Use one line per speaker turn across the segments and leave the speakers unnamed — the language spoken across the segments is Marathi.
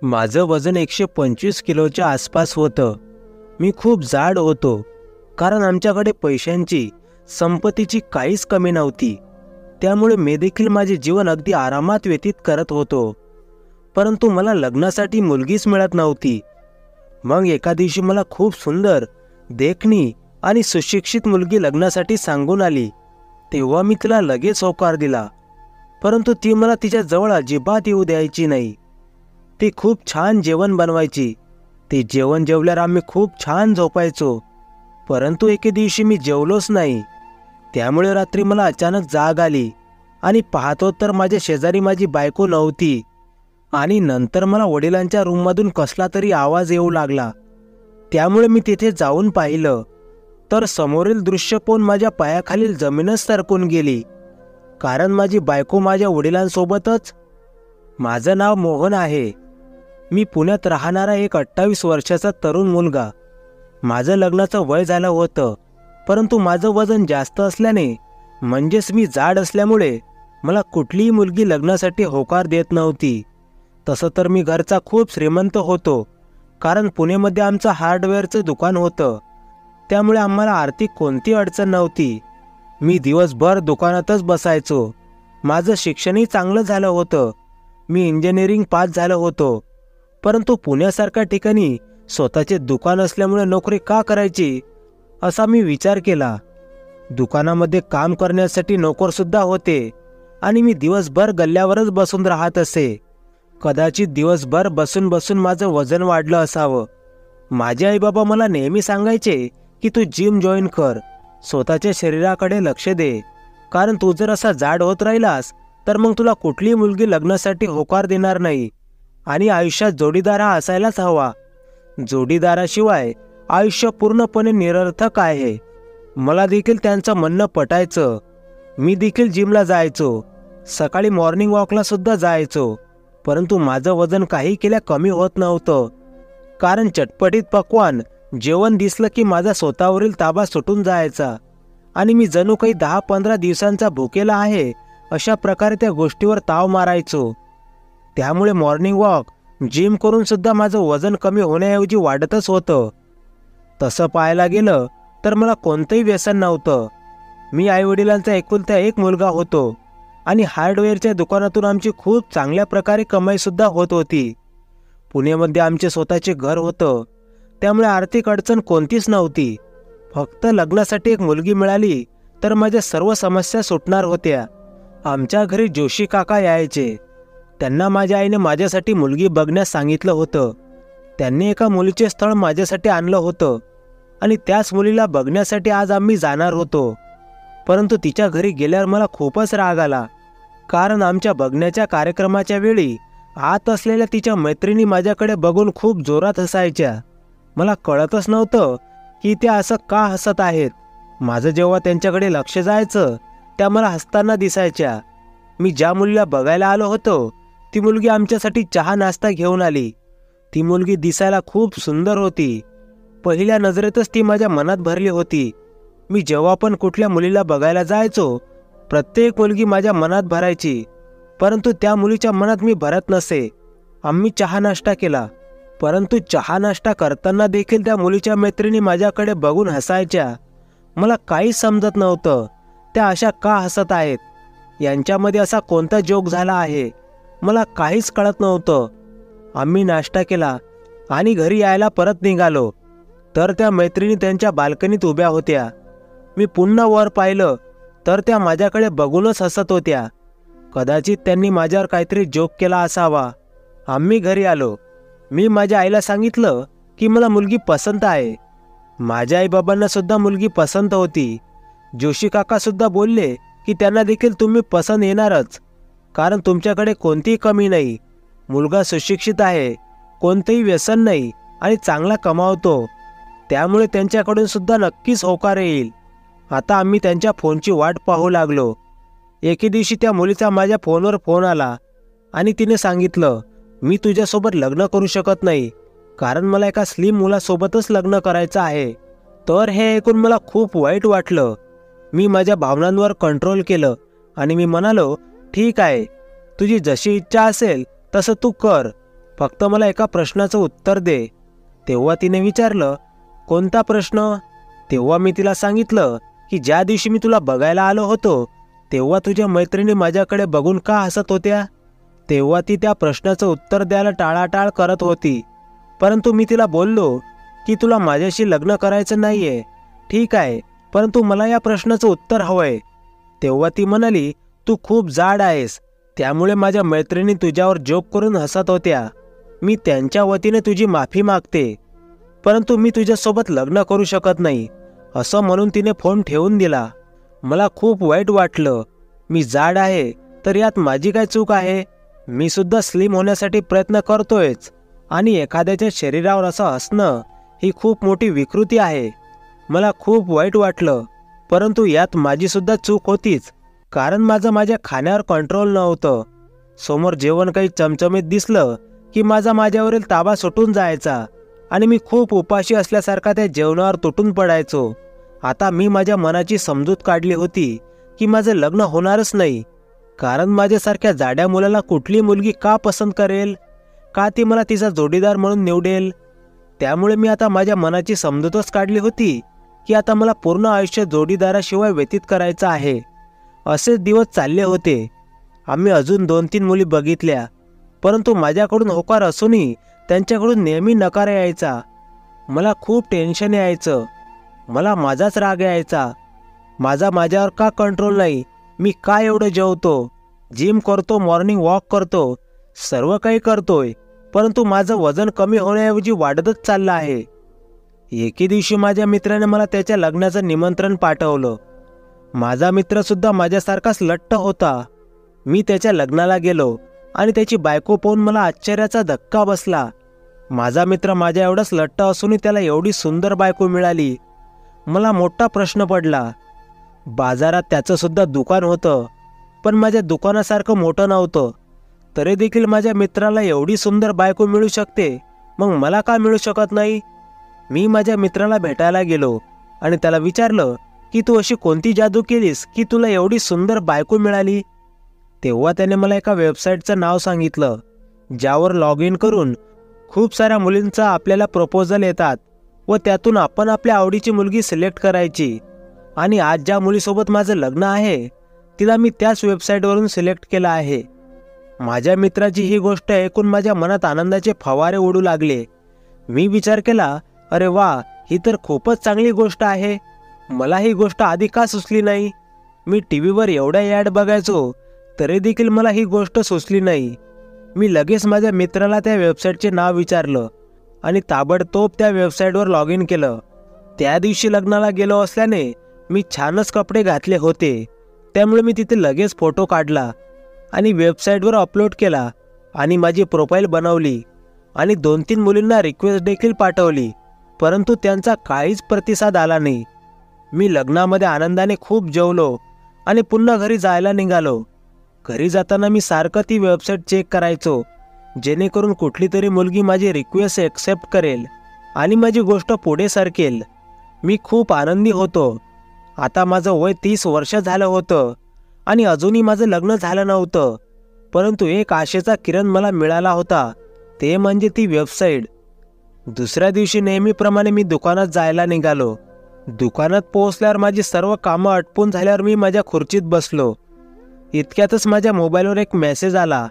माझं वजन 125 किलोच्या आसपास होतं. मी खूप जाड होतो, कारण आमच्याकडे पैशांची, संपत्तीची काहीच कमी नव्हती. त्यामुळे मी देखील माझे जीवन अगदी आरामात व्यतीत करत होतो. परंतु मला लग्नासाठी मुलगीच मिळत नव्हती. मग एका दिवशी मला खूप सुंदर, देखणी आणि सुशिक्षित मुलगी लग्नासाठी सांगून आली. तेव्हा मी तिला लगेच होकार दिला. परंतु ती मला तिच्या जवळ अजिबात येऊ द्यायची नाही. ती खूप छान जेवण बनवायची. ते जेवण जेवल्यावर आम्ही खूप छान झोपायचो. परंतु एके दिवशी मी जेवलोच नाही. त्यामुळे रात्री मला अचानक जाग आली आणि पाहतो तर माझ्या शेजारी माझी बायको नव्हती. आणि नंतर मला वडिलांच्या रूममधून कसला तरी आवाज येऊ लागला. त्यामुळे मी तिथे जाऊन पाहिलं तर समोरील दृश्य पाहून माझ्या पायाखालील जमीनच सरकून गेली. कारण माझी बायको माझ्या वडिलांसोबतच. माझं नाव मोहन आहे. मी पुण्यात राहणारा एक 28 वर्षाचा तरुण मुलगा. माझं लग्नाचं वय झालं होतं, परंतु माझं वजन जास्त असल्याने, म्हणजेच मी जाड असल्यामुळे मला कुठलीही मुलगी लग्नासाठी होकार देत नव्हती. तसं तर मी घरचा खूप श्रीमंत होतो, कारण पुणेमध्ये आमचं हार्डवेअरचं दुकान होतं. त्यामुळे आम्हाला आर्थिक कोणती अडचण नव्हती. मी दिवसभर दुकानातच बसायचो. माझं शिक्षणही चांगलं झालं होतं. मी इंजिनिअरिंग पास झालो होतो. परंतु पुण्यासारख्या ठिकाणी स्वतःचे दुकान असल्यामुळे नोकरी का करायची, असा मी विचार केला. दुकानामध्ये काम करण्यासाठी नोकरसुद्धा होते आणि मी दिवसभर गल्ल्यावरच बसून राहत असे. कदाचित दिवसभर बसून बसून माझं वजन वाढलं असावं. माझे आईबाबा मला नेहमी सांगायचे की तू जिम जॉईन कर, स्वतःच्या शरीराकडे लक्ष दे, कारण तू जर असा जाड होत राहिलास तर मग तुला कुठलीही मुलगी लग्नासाठी होकार देणार नाही. आणि आयुष्यात जोडीदार हा असायलाच हवा. जोडीदाराशिवाय आयुष्य पूर्णपणे निरर्थक आहे. मला देखील त्यांचं म्हणणं पटायचं. मी देखील जिमला जायचो. सकाळी मॉर्निंग वॉकला सुद्धा जायचो. परंतु माझं वजन काही केल्या कमी होत नव्हतं. कारण चटपटीत पक्वान जेवण दिसलं की माझा स्वतःवरील ताबा सुटून जायचा आणि मी जणू काही 10-15 दिवसांचा भुकेला आहे अशा प्रकारे त्या गोष्टीवर ताव मारायचो. त्यामुळे मॉर्निंग वॉक, जिम करून सुद्धा माझं वजन कमी होण्याऐवजी वाढतच होतं. तसं पाहायला गेलं तर मला कोणतंही व्यसन नव्हतं. मी आईवडिलांचा एकुलता एक मुलगा होतो आणि हार्डवेअरच्या दुकानातून आमची खूप चांगल्या प्रकारे कमाईसुद्धा होत होती. पुण्यामध्ये आमचे स्वतःचे घर होतं, त्यामुळे आर्थिक अडचण कोणतीच नव्हती. फक्त लग्नासाठी एक मुलगी मिळाली तर माझ्या सर्व समस्या सुटणार होत्या. आमच्या घरी जोशी काका यायचे. त्यांना माझ्या आईने माझ्यासाठी मुलगी बघण्यास सांगितलं होतं. त्यांनी एका मुलीचे स्थळ माझ्यासाठी आणलं होतं आणि त्याच मुलीला बघण्यासाठी आज आम्ही जाणार होतो. परंतु तिच्या घरी गेल्यावर मला खूपच राग आला, कारण आमच्या बघण्याच्या कार्यक्रमाच्या वेळी आत असलेल्या तिच्या मैत्रिणी माझ्याकडे बघून खूप जोरात हसायच्या. मला कळतच नव्हतं की त्या असं का हसत आहेत. माझं जेव्हा त्यांच्याकडे लक्ष जायचं त्या मला हसताना दिसायच्या. मी ज्या मुलीला बघायला आलो होतो ती मुलगी आमच्यासाठी चहा नाश्ता घेऊन आली. ती मुलगी दिसायला खूप सुंदर होती. पहिल्या नजरेतच ती माझ्या मनात भरली होती. मी जेव्हा पण कुठल्या मुलीला बघायला जायचो प्रत्येक मुलगी माझ्या मनात भरायची, परंतु त्या मुलीच्या मनात मी भरत नसे. आम्ही चहा नाश्ता केला, परंतु चहा नाश्ता करताना देखील त्या मुलीच्या मैत्रिणी माझ्याकडे बघून हसायच्या. मला काहीच समजत नव्हतं त्या अशा का हसत आहेत. यांच्यामध्ये असा कोणता जोक झाला आहे, मला काहीच कळत नव्हतं. आम्ही नाश्ता केला आणि घरी यायला परत निघालो तर त्या मैत्रिणी त्यांच्या बाल्कनीत उभ्या होत्या. मी पुन्हा वर पाहिलं तर त्या माझ्याकडे बघूनच हसत होत्या. कदाचित त्यांनी माझ्यावर काहीतरी जोक केला असावा. आम्ही घरी आलो. मी माझ्या आईला सांगितलं की मला मुलगी पसंत आहे. माझ्या आईबाबांना सुद्धा मुलगी पसंत होती. जोशी काका सुद्धा बोलले की त्यांना देखील तुम्ही पसंत येणारच, कारण तुमच्याकडे कोणतीही कमी नाही. मुलगा सुशिक्षित आहे, कोणतंही व्यसन नाही आणि चांगला कमावतो. त्यामुळे त्यांच्याकडून सुद्धा नक्कीच होकार येईल. आता आम्ही त्यांच्या फोनची वाट पाहू लागलो. एके दिवशी त्या मुलीचा माझ्या फोनवर फोन आला आणि तिने सांगितलं, मी तुझ्यासोबत लग्न करू शकत नाही, कारण मला एका स्लिम मुलासोबतच लग्न करायचं आहे. तर हे ऐकून मला खूप वाईट वाटलं. मी माझ्या भावनांवर कंट्रोल केलं आणि मी म्हणालो, ठीक आहे, तुझी जशी इच्छा असेल तसं तू कर. फक्त मला एका प्रश्नाचं उत्तर दे. तेव्हा तिने विचारलं, कोणता प्रश्न? तेव्हा मी तिला सांगितलं की ज्या दिवशी मी तुला बघायला आलो होतो तेव्हा तुझ्या मैत्रिणी माझ्याकडे बघून का हसत होत्या. तेव्हा ती त्या प्रश्नाचं उत्तर द्यायला टाळाटाळ करत होती. परंतु मी तिला बोललो की तुला माझ्याशी लग्न करायचं नाहीये, ठीक आहे, परंतु मला या प्रश्नाचं उत्तर हवंय. तेव्हा ती म्हणाली, तू खूप जाड आहेस, त्यामुळे माझ्या मैत्रिणी तुझ्यावर जोक करून हसत होत्या. मी त्यांच्या वतीने तुझी माफी मागते, परंतु मी तुझ्यासोबत लग्न करू शकत नाही. असं म्हणून तिने फोन ठेवून दिला. मला खूप वाईट वाटलं. मी जाड आहे तर यात माझी काय चूक आहे? मी सुद्धा स्लिम होण्यासाठी प्रयत्न करतोयच, आणि एखाद्याच्या शरीरावर असं हसणं ही खूप मोठी विकृती आहे. मला खूप वाईट वाटलं, परंतु यात माझी सुद्धा चूक होतीच, कारण माझ्या खाण्यावर कंट्रोल नव्हतं. समोर जेवण काही चमचमीत दिसलं की माझ्यावरील ताबा सुटून जायचा आणि मी खूप उपाशी असल्यासारखा त्या जेवणावर तुटून पडायचो. आता मी माझ्या मनाची समजूत काढली होती की माझं लग्न होणारच नाही, कारण माझ्यासारख्या जाड्या मुलाला कुठली मुलगी का पसंत करेल, का ती मला तिचा जोडीदार म्हणून निवडेल. त्यामुळे मी आता माझ्या मनाची समजूतच काढली होती की आता मला पूर्ण आयुष्य जोडीदाराशिवाय व्यतीत करायचं आहे. असेच दिवस चालले होते. आम्ही अजून 2-3 मुली बघितल्या, परंतु माझ्याकडून होकार असूनही त्यांच्याकडून नेहमी नकार यायचा. मला खूप टेन्शन यायचं. मला माझाच राग यायचा. माझ्यावर का कंट्रोल नाही? मी का एवढं जेवतो, जिम करतो, मॉर्निंग वॉक करतो, सर्व काही करतोय, परंतु माझं वजन कमी होण्याऐवजी वाढतच चाललं आहे. एके दिवशी माझ्या मित्राने मला त्याच्या लग्नाचं निमंत्रण पाठवलं. माझा मित्रसुद्धा माझ्यासारखाच लट्ट होता. मी त्याच्या लग्नाला गेलो आणि त्याची बायको पाहून मला आश्चर्याचा धक्का बसला. माझा मित्र माझ्या एवढाच लट्ट असूनही त्याला एवढी सुंदर बायको मिळाली. मला मोठा प्रश्न पडला. बाजारात त्याचं सुद्धा दुकान होतं, पण माझ्या दुकानासारखं मोठं नव्हतं. तरी देखील माझ्या मित्राला एवढी सुंदर बायको मिळू शकते, मग मला का मिळू शकत नाही? मी माझ्या मित्राला भेटायला गेलो आणि त्याला विचारलं की तू अशी कोणती जादू केलीस की तुला एवढी सुंदर बायको मिळाली? तेव्हा त्याने मला एका वेबसाईटचं नाव सांगितलं, ज्यावर लॉग इन करून खूप साऱ्या मुलींचा आपल्याला प्रपोजल येतात व त्यातून आपण आपल्या आवडीची मुलगी सिलेक्ट करायची. आणि आज ज्या मुलीसोबत माझं लग्न आहे तिला मी त्याच वेबसाईटवरून सिलेक्ट केलं आहे. माझ्या मित्राची ही गोष्ट ऐकून माझ्या मनात आनंदाचे फवारे उडू लागले. मी विचार केला, अरे वा, ही तर खूपच चांगली गोष्ट आहे. मला ही गोष्ट आधी का सुचली नाही? मी टीव्हीवर एवढ्या ॲड बघायचो तरी देखील मला ही गोष्ट सुचली नाही. मी लगेच माझ्या मित्राला त्या वेबसाईटचे नाव विचारलं आणि ताबडतोब त्या वेबसाईटवर लॉग इन केलं. त्या दिवशी लग्नाला गेलो असल्याने मी छानच कपडे घातले होते, त्यामुळे मी तिथे लगेच फोटो काढला आणि वेबसाईटवर अपलोड केला आणि माझी प्रोफाईल बनवली आणि 2-3 मुलींना रिक्वेस्ट देखील पाठवली, परंतु त्यांचा काहीच प्रतिसाद आला नाही. मी लग्नामध्ये आनंदाने खूप जेवलो आणि पुन्हा घरी जायला निघालो. घरी जाताना मी सारखं ती वेबसाईट चेक करायचो, जेणेकरून कुठली तरी मुलगी माझी रिक्वेस्ट ॲक्सेप्ट करेल आणि माझी गोष्ट पुढे सरकेल. मी खूप आनंदी होतो. आता माझं वय 30 वर्ष झालं होतं आणि अजूनही माझं लग्न झालं नव्हतं, परंतु एक आशेचा किरण मला मिळाला होता, ते म्हणजे ती वेबसाईट. दुसऱ्या दिवशी नेहमीप्रमाणे मी दुकानात जायला निघालो. दुकानात पोहोचल्यावर माझी सर्व कामं आटपून झाल्यावर मी माझ्या खुर्चीत बसलो. इतक्यातच माझ्या मोबाईलवर एक मेसेज आला.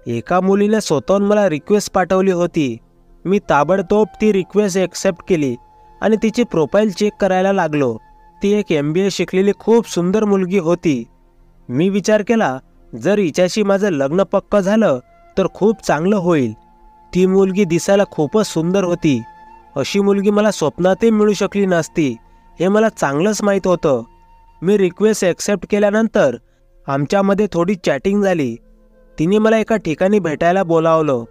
एका मुलीने स्वतःहून मला रिक्वेस्ट पाठवली होती. मी ताबडतोब ती रिक्वेस्ट ॲक्सेप्ट केली आणि तिची प्रोफाईल चेक करायला लागलो. ती एक MBA शिकलेली खूप सुंदर मुलगी होती. मी विचार केला, जर हिच्याशी माझं लग्न पक्क झालं तर खूप चांगलं होईल. ती मुलगी दिसायला खूपच सुंदर होती. अशी मुलगी मला स्वप्नातही मिळू शकली नसती, हे मला चांगलंच माहीत होतं. मी रिक्वेस्ट ॲक्सेप्ट केल्यानंतर आमच्यामध्ये थोडी चॅटिंग झाली. तिने मला एका ठिकाणी भेटायला बोलावलं.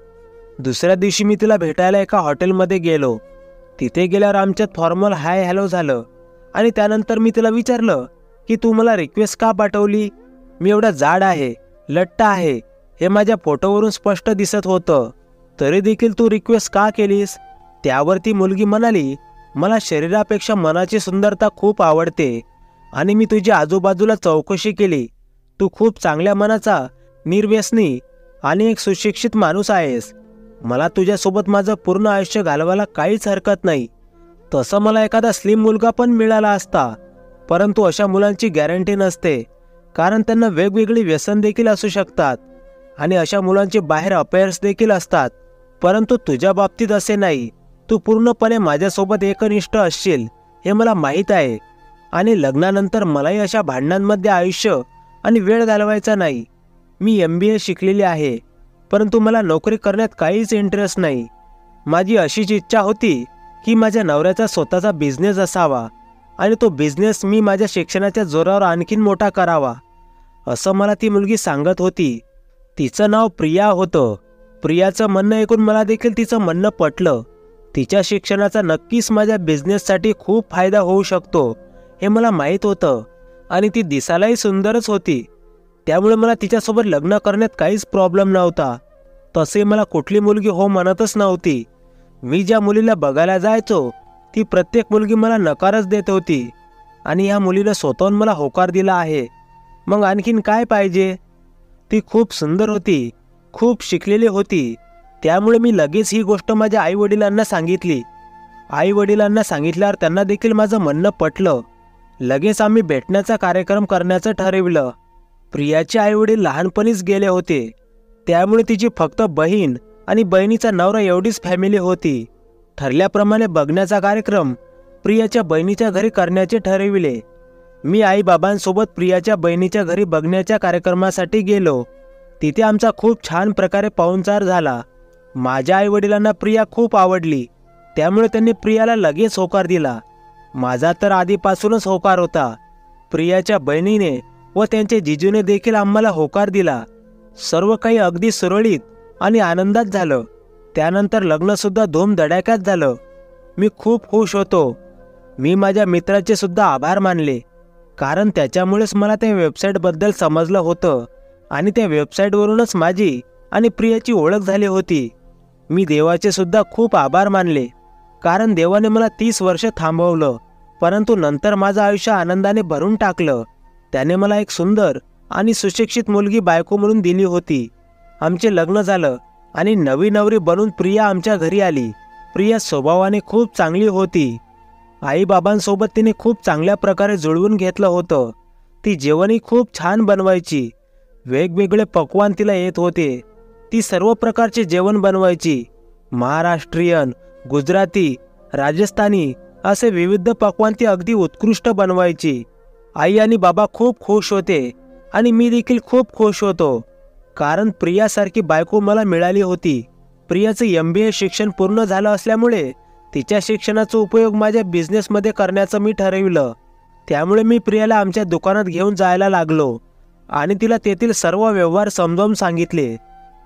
दुसऱ्या दिवशी मी तिला भेटायला एका हॉटेलमध्ये गेलो. तिथे गेल्यावर आमच्यात फॉर्मल हाय हॅलो झालं आणि त्यानंतर मी तिला विचारलं की तू मला रिक्वेस्ट का पाठवली? मी एवढा जाड आहे, लट्ट आहे, हे माझ्या फोटोवरून स्पष्ट दिसत होतं, तरी देखील तू रिक्वेस्ट का केलीस? त्यावर ती मुलगी म्हणाली, मला शरीरापेक्षा मनाची सुंदरता खूप आवडते आणि मी तुझ्या आजूबाजूला चौकशी केली. तू खूप चांगल्या मनाचा, निर्व्यसनी आणि एक सुशिक्षित माणूस आहेस. मला तुझ्यासोबत माझं पूर्ण आयुष्य घालवायला काहीच हरकत नाही. तसं मला एखादा स्लिम मुलगा पण मिळाला असता, परंतु अशा मुलांची गॅरंटी नसते, कारण त्यांना वेगवेगळी व्यसन देखील असू शकतात आणि अशा मुलांचे बाहेर अफेअर्स देखील असतात. परंतु तुझ्या बाबतीत असे नाही. तू पूर्णपणे माझ्यासोबत एकनिष्ठ असशील हे मला माहीत आहे आणि लग्नानंतर मलाही अशा भांडणांमध्ये आयुष्य आणि वेळ घालवायचा नाही. मी MBA शिकलेली आहे, परंतु मला नोकरी करण्यात काहीच इंटरेस्ट नाही. माझी अशीच इच्छा होती की माझ्या नवऱ्याचा स्वतःचा बिझनेस असावा आणि तो बिझनेस मी माझ्या शिक्षणाच्या जोरावर आणखीन मोठा करावा, असं मला ती मुलगी सांगत होती. तिचं नाव प्रिया होतं. प्रियाचं म्हणणं ऐकून मला देखील तिचं म्हणणं पटलं. तिच्या शिक्षणाचा नक्कीच माझ्या बिझनेससाठी खूप फायदा होऊ शकतो हे मला माहीत होतं आणि ती दिसायलाही सुंदरच होती. त्यामुळे मला तिच्यासोबत लग्न करण्यात काहीच प्रॉब्लेम नव्हता. तसे मला कुठली मुलगी हो म्हणतच नव्हती. मी ज्या मुलीला बघायला जायचो ती प्रत्येक मुलगी मला नकारच देत होती आणि ह्या मुलीनं स्वतःहून मला होकार दिला आहे. मग आणखीन काय पाहिजे? ती खूप सुंदर होती, खूप शिकलेली होती. त्यामुळे मी लगेच ही गोष्ट माझ्या आईवडिलांना सांगितली. आईवडिलांना सांगितल्यावर त्यांना देखील माझं म्हणणं पटलं. लगेच आम्ही भेटण्याचा कार्यक्रम करण्याचं ठरविलं. प्रियाचे आईवडील लहानपणीच गेले होते, त्यामुळे तिची फक्त बहीण आणि बहिणीचा नवरा एवढीच फॅमिली होती. ठरल्याप्रमाणे बघण्याचा कार्यक्रम प्रियाच्या बहिणीच्या घरी करण्याचे ठरविले. मी आईबाबांसोबत प्रियाच्या बहिणीच्या घरी बघण्याच्या कार्यक्रमासाठी गेलो. तिथे आमचा खूप छान प्रकारे पाहुणचार झाला. माझ्या आईवडिलांना प्रिया खूप आवडली, त्यामुळे त्यांनी प्रियाला लगेच होकार दिला. माझा तर आधीपासूनच होकार होता. प्रियाच्या बहिणीने व त्यांच्या जिजूने देखील आम्हाला होकार दिला. सर्व काही अगदी सुरळीत आणि आनंदात झालं. त्यानंतर लग्नसुद्धा धूमधडाक्यात झालं. मी खूप खुश होतो. मी माझ्या मित्राचे सुद्धा आभार मानले, कारण त्याच्यामुळेच मला त्या वेबसाईटबद्दल समजलं होतं आणि त्या वेबसाईटवरूनच माझी आणि प्रियाची ओळख झाली होती. मी देवाचे सुद्धा खूप आभार मानले, कारण देवाने मला 30 वर्ष थांबवलं, परंतु नंतर माझं आयुष्य आनंदाने भरून टाकलं. त्याने मला एक सुंदर आणि सुशिक्षित मुलगी बायको म्हणून दिली होती. आमचे लग्न झालं आणि नवी नवरी बनून प्रिया आमच्या घरी आली. प्रिया स्वभावाने खूप चांगली होती. आईबाबांसोबत तिने खूप चांगल्या प्रकारे जुळवून घेतलं होतं. ती जेवणही खूप छान बनवायची. वेगवेगळे पक्वान तिला येत होते. ती सर्व प्रकारचे जेवण बनवायची. महाराष्ट्रीयन, गुजराती, राजस्थानी असे विविध पक्वान ती अगदी उत्कृष्ट बनवायची. आई आणि बाबा खूप खुश होते आणि मी देखील खूप खुश होतो, कारण प्रियासारखी बायको मला मिळाली होती. प्रियाचं MBA शिक्षण पूर्ण झालं असल्यामुळे तिच्या शिक्षणाचा उपयोग माझ्या बिझनेसमध्ये करण्याचं मी ठरविलं. त्यामुळे मी प्रियाला आमच्या दुकानात घेऊन जायला लागलो आणि तिला तेथील सर्व व्यवहार समजावून सांगितले.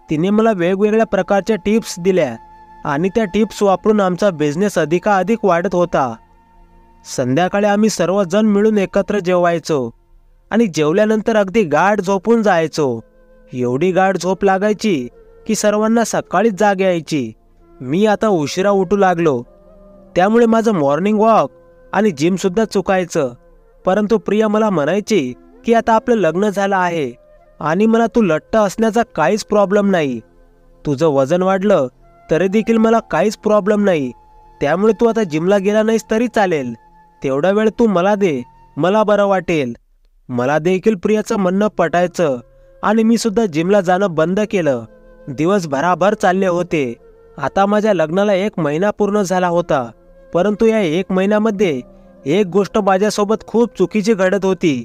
तिने मला वेगवेगळ्या प्रकारच्या टिप्स दिल्या आणि त्या टिप्स वापरून आमचा बिझनेस अधिकाधिक वाढत होता. संध्याकाळी आम्ही सर्वजण मिळून एकत्र जेवायचो आणि जेवल्यानंतर अगदी गाढ झोपून जायचो. एवढी गाढ झोप लागायची की सर्वांना सकाळीच जाग यायची. मी आता उशिरा उठू लागलो, त्यामुळे माझं मॉर्निंग वॉक आणि जिमसुद्धा चुकायचं. परंतु प्रिया मला म्हणायची की आता आपलं लग्न झालं आहे आणि मला तू लठ्ठ असण्याचा काहीच प्रॉब्लेम नाही. तुझं वजन वाढलं तरी देखील मला काहीच प्रॉब्लेम नाही. त्यामुळे तू आता जिमला गेला नाहीस तरी चालेल. तेवढा वेळ तू मला दे, मला बरं वाटेल. मला देखील प्रियाचं म्हणणं पटायचं आणि मी सुद्धा जिमला जाणं बंद केलं. दिवस भराभर चालले होते. आता माझ्या लग्नाला 1 महिना पूर्ण झाला होता, परंतु या 1 महिन्यामध्ये एक गोष्ट माझ्यासोबत खूप चुकीची घडत होती.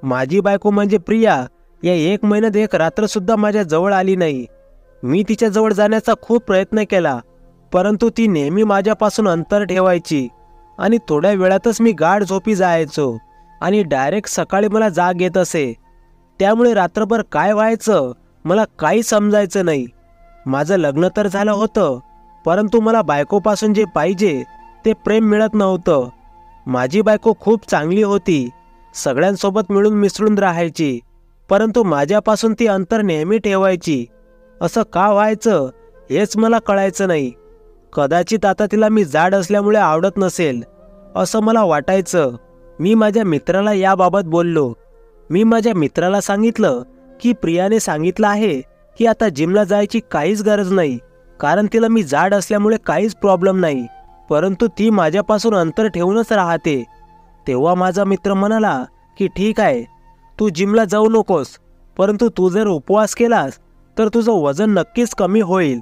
माझी बायको म्हणजे प्रिया या 1 महिन्यात एक रात्रसुद्धा माझ्या जवळ आली नाही. मी तिच्या जवळ जाण्याचा खूप प्रयत्न केला, परंतु ती नेहमी माझ्यापासून अंतर ठेवायची आणि थोड्या वेळातच मी गाढ झोपी जायचो आणि डायरेक्ट सकाळी मला जाग येत असे. त्यामुळे रात्रभर काय व्हायचं मला काही समजायचं नाही. माझं लग्न तर झालं होतं, परंतु मला बायकोपासून जे पाहिजे ते प्रेम मिळत नव्हतं. माझी बायको खूप चांगली होती, सगळ्यांसोबत मिळून मिसळून राहायची, परंतु माझ्यापासून ती अंतर नेहमी ठेवायची. असं का व्हायचं हेच मला कळायचं नाही. कदाचित आता तिला मी जाड असल्यामुळे आवडत नसेल असं मला वाटायचं. मी माझ्या मित्राला याबाबत बोललो. मी माझ्या मित्राला सांगितलं की प्रियाने सांगितलं आहे की आता जिमला जायची काहीच गरज नाही. कारण तिला मी जाड असल्यामुळे काहीच प्रॉब्लेम नाही, परंतु ती माझ्यापासून अंतर ठेवूनच राहते. तेव्हा माझा मित्र म्हणाला की ठीक आहे, तू जिमला जाऊ नकोस, परंतु तू जर उपवास केलास तर तुझं वजन नक्कीच कमी होईल.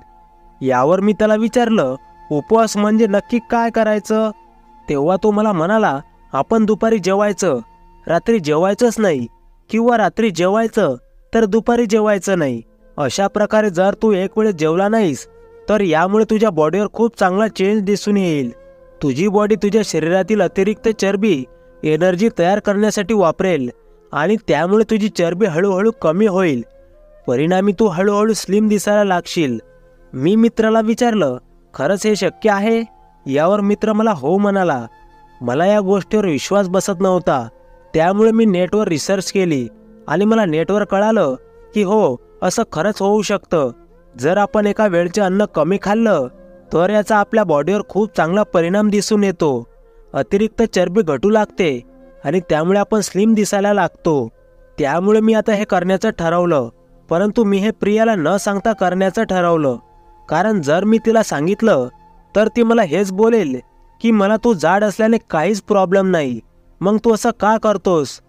यावर मी त्याला विचारलं, उपवास म्हणजे नक्की काय करायचं? तेव्हा तो मला म्हणाला, आपण दुपारी जेवायचं, रात्री जेवायचंच नाही, किंवा रात्री जेवायचं तर दुपारी जेवायचं नाही. अशा प्रकारे जर तू एक वेळेस जेवला नाहीस तर यामुळे तुझ्या बॉडीवर खूप चांगला चेंज दिसून येईल. तुझी बॉडी तुझ्या शरीरातील अतिरिक्त चरबी एनर्जी तयार करण्यासाठी वापरेल आणि त्यामुळे तुझी चरबी हळूहळू कमी होईल. परिणामी तू हळूहळू स्लिम दिसायला लागशील. मी मित्राला विचारलं, खरंच हे शक्य आहे? यावर मित्र मला हो म्हणाला. मला या गोष्टीवर विश्वास बसत नव्हता, त्यामुळे मी नेटवर रिसर्च केली आणि मला नेटवर कळालं की हो, असं खरंच होऊ शकतं. जर आपण एका वेळचे अन्न कमी खाल्लं तर याचा आपल्या बॉडीवर खूप चांगला परिणाम दिसून येतो. अतिरिक्त चरबी घटू लागते आणि त्यामुळे आपण स्लिम दिसायला लागतो. त्यामुळे मी आता हे करण्याचं ठरवलं, परंतु मी हे प्रियाला न सांगता करण्याचं ठरवलं. कारण जर मी तिला सांगितलं तर ती मला हेच बोलेल की मला तू जाड असल्याने काहीच प्रॉब्लेम नाही, मग तू असं का करतोस?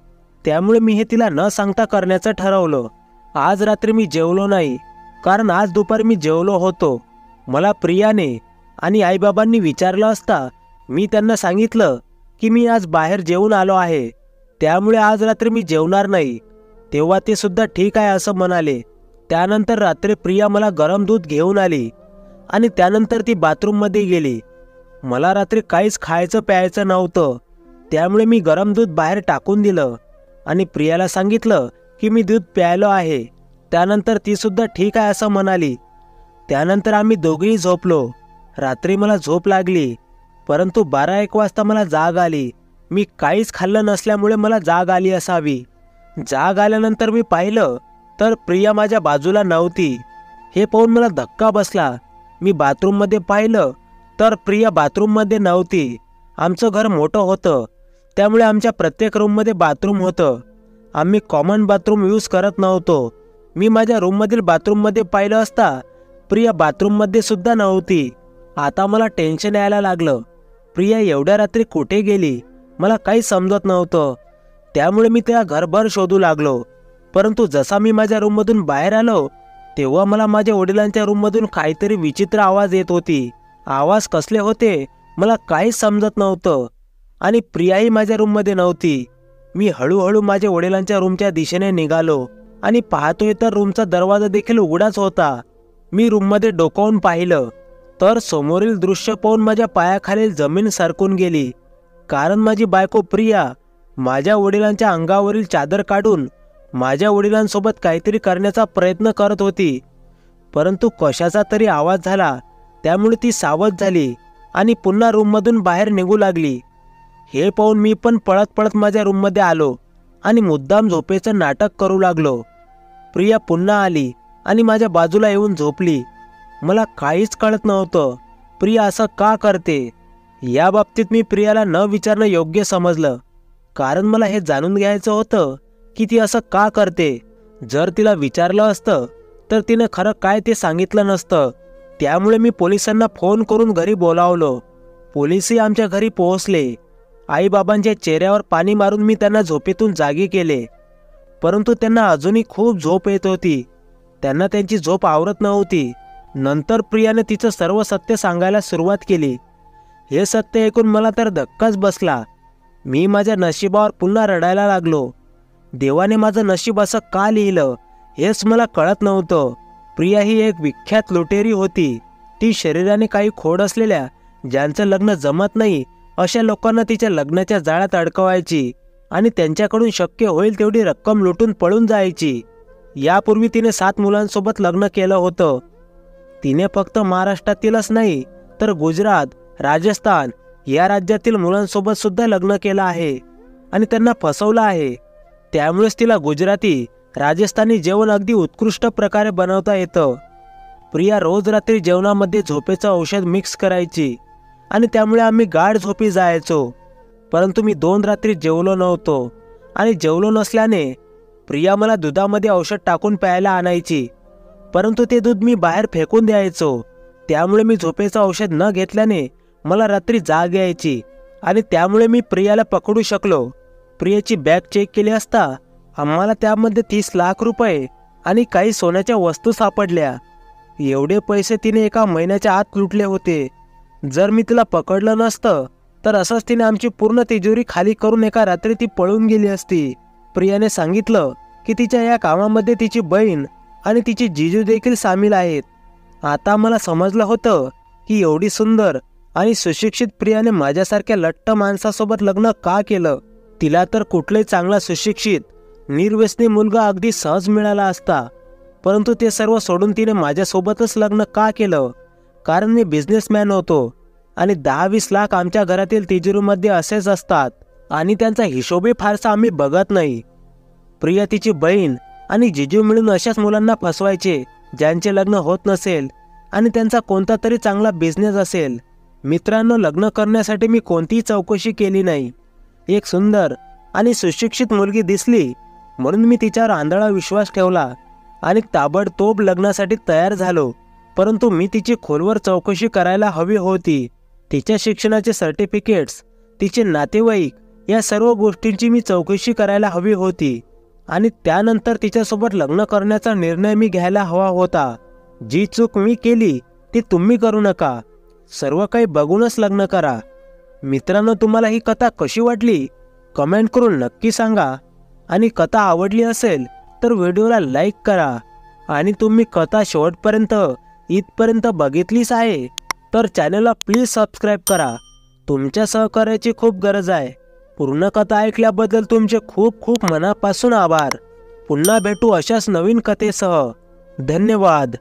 त्यामुळे मी हे तिला न सांगता करण्याचं ठरवलं. आज रात्री मी जेवलो नाही, कारण आज दुपारी मी जेवलो होतो. मला प्रियाने आणि आईबाबांनी विचारलं असता मी त्यांना सांगितलं की मी आज बाहेर जेवून आलो आहे, त्यामुळे आज रात्री मी जेवणार नाही. तेव्हा ते सुद्धा ठीक आहे असं म्हणाले. त्यानंतर रात्री प्रिया मला गरम दूध घेऊन आली आणि त्यानंतर ती बाथरूममध्ये गेली. मला रात्री काहीच खायचं प्यायचं नव्हतं, त्यामुळे मी गरम दूध बाहेर टाकून दिलं आणि प्रियाला सांगितलं की मी दूध प्यायलो आहे. त्यानंतर ती सुद्धा ठीक आहे असं म्हणाली. त्यानंतर आम्ही दोघेही झोपलो. रात्री मला झोप लागली, परंतु 12-1 वाजता मला जाग आली. मी काहीच खाल्लं नसल्यामुळे मला जाग आली असावी. जाग आल्यानंतर मी पाहिलं तर प्रिया माझ्या बाजूला नव्हती. हे पाहून मला धक्का बसला. मी बाथरूममध्ये पाहिलं तर प्रिया बाथरूममध्ये नव्हती. आमचं घर मोठं होतं, त्यामुळे आमच्या प्रत्येक रूममध्ये बाथरूम होतं. आम्ही कॉमन बाथरूम यूज करत नव्हतो. मी माझ्या रूममधील बाथरूममध्ये पाहिलं असता प्रिया बाथरूममध्ये सुद्धा नव्हती. आता मला टेन्शन यायला लागलं. प्रिया एवढ्या रात्री कुठे गेली मला काही समजत नव्हतं. त्यामुळे मी तिला घरभर शोधू लागलो. परंतु जसा मी माझ्या रूममधून बाहेर आलो तेव्हा मला माझ्या वडिलांच्या रूममधून काहीतरी विचित्र आवाज येत होती. आवाज कसले होते मला काहीच समजत नव्हतं आणि प्रियाही माझ्या रूममध्ये नव्हती. मी हळूहळू माझ्या वडिलांच्या रूमच्या दिशेने निघालो आणि पाहतोय तर रूमचा दरवाजा देखील उघडाच होता. मी रूममध्ये डोकावून पाहिलं तर समोरील दृश्य पाहून माझ्या पायाखालील जमीन सरकून गेली. कारण माझी बायको प्रिया माझ्या वडिलांच्या अंगावरील चादर काढून माझ्या वडिलांसोबत काहीतरी करण्याचा प्रयत्न करत होती. परंतु कशाचा तरी आवाज झाला, त्यामुळे ती सावध झाली आणि पुन्हा रूममधून बाहेर निघू लागली. हे पाहून मी पण पळत पळत माझ्या रूममध्ये आलो आणि मुद्दाम झोपेचं नाटक करू लागलो. प्रिया पुन्हा आली आणि माझ्या बाजूला येऊन झोपली. मला काहीच कळत नव्हतं प्रिया असं का करते. या बाबतीत मी प्रियाला न विचारणं योग्य समजलं, कारण मला हे जाणून घ्यायचं होतं की ती असं का करते. जर तिला विचारलं असतं तर तिनं खरं काय ते सांगितलं नसतं. त्यामुळे मी पोलिसांना फोन करून घरी बोलावलं. पोलिसही आमच्या घरी पोहोचले. आईबाबांच्या चेहऱ्यावर पाणी मारून मी त्यांना झोपेतून जागी केले, परंतु त्यांना अजूनही खूप झोप येत होती. त्यांना त्यांची झोप आवरत नव्हती. नंतर प्रियाने तिचं सर्व सत्य सांगायला सुरुवात केली. हे सत्य ऐकून मला तर धक्काच बसला. मी माझ्या नशिबावर पुन्हा रडायला लागलो. देवाने माझं नशीब असं का लिहिलं हेच मला कळत नव्हतं. प्रिया ही एक विख्यात लुटेरी होती. ती शरीराने काही खोड असलेल्या, ज्यांचं लग्न जमत नाही अशा लोकांना तिच्या लग्नाच्या जाळ्यात अडकवायची आणि त्यांच्याकडून शक्य होईल तेवढी रक्कम लुटून पळून जायची. यापूर्वी तिने 7 मुलांसोबत लग्न केलं होतं. तिने फक्त महाराष्ट्रातीलच नाही तर गुजरात, राजस्थान या राज्यातील मुलांसोबत सुद्धा लग्न केलं आहे आणि त्यांना फसवलं आहे. त्यामुळेच तिला गुजराती, राजस्थानी जेवण अगदी उत्कृष्ट प्रकारे बनवता येतं. प्रिया रोज रात्री जेवणामध्ये झोपेचं औषध मिक्स करायची आणि त्यामुळे आम्ही गाढ झोपी जायचो. परंतु मी 2 रात्री जेवलो नव्हतो आणि जेवलो नसल्याने प्रिया मला दुधामध्ये औषध टाकून प्यायला आणायची, परंतु ते दूध मी बाहेर फेकून द्यायचो. त्यामुळे मी झोपेचं औषध न घेतल्याने मला रात्री जाग यायची आणि त्यामुळे मी प्रियाला पकडू शकलो. प्रियाची बॅग चेक केली असता आम्हाला त्यामध्ये 30 लाख रुपये आणि काही सोन्याच्या वस्तू सापडल्या. एवढे पैसे तिने एका महिन्याच्या आत लुटले होते. जर मी तिला पकडलं नसतं तर असंच तिने आमची पूर्ण तिजोरी खाली करून एका रात्री ती पळून गेली असती. प्रियाने सांगितलं की तिच्या या कामामध्ये तिची बहीण आणि तिची जिजू देखील सामील आहेत. आता मला समजलं होतं की एवढी सुंदर आणि सुशिक्षित प्रियाने माझ्यासारख्या लठ्ठ माणसासोबत लग्न का केलं. तिला तर कुठलाही चांगला सुशिक्षित निर्व्यसनी मुलगा अगदी सहज मिळाला असता, परंतु ते सर्व सोडून तिने माझ्यासोबतच लग्न का केलं? कारण मी बिझनेसमॅन होतो आणि 10-20 लाख आमच्या घरातील तिजोरीमध्ये असेच असतात आणि त्यांचा हिशोबही फारसा आम्ही बघत नाही. प्रिया तिची बहीण आणि जिजू मिळून अशाच मुलांना फसवायचे ज्यांचे लग्न होत नसेल आणि त्यांचा कोणता तरी चांगला बिझनेस असेल. मित्रांनो, लग्न करण्यासाठी मी कोणतीही चौकशी केली नाही. एक सुंदर आणि सुशिक्षित मुलगी दिसली म्हणून मी तिच्यावर आंधळा विश्वास ठेवला आणि ताबडतोब लग्नासाठी तयार झालो. परंतु मी तिची खोलवर चौकशी करायला हवी होती. तिच्या शिक्षणाचे सर्टिफिकेट्स, तिचे नातेवाईक या सर्व गोष्टींची मी चौकशी करायला हवी होती आणि त्यानंतर तिच्यासोबत लग्न करण्याचा निर्णय मी घ्यायला हवा होता. जी चूक मी केली ती तुम्ही करू नका. सर्व काही बघूनच लग्न करा. मित्रांनो, तुम्हाला ही कथा कशी वाटली कमेंट करून नक्की सांगा आणि कथा आवडली असेल तर व्हिडिओला लाईक करा आणि तुम्ही कथा शेवटपर्यंत इथपर्यंत बघितलीच आहे तर चॅनलला प्लीज सबस्क्राईब करा. तुमच्या सहकार्याची खूप गरज आहे. पूर्ण कथा ऐकल्याबद्दल तुमचे खूप खूप मनापासून आभार. पुन्हा भेटू अशाच नवीन कथेसह. धन्यवाद.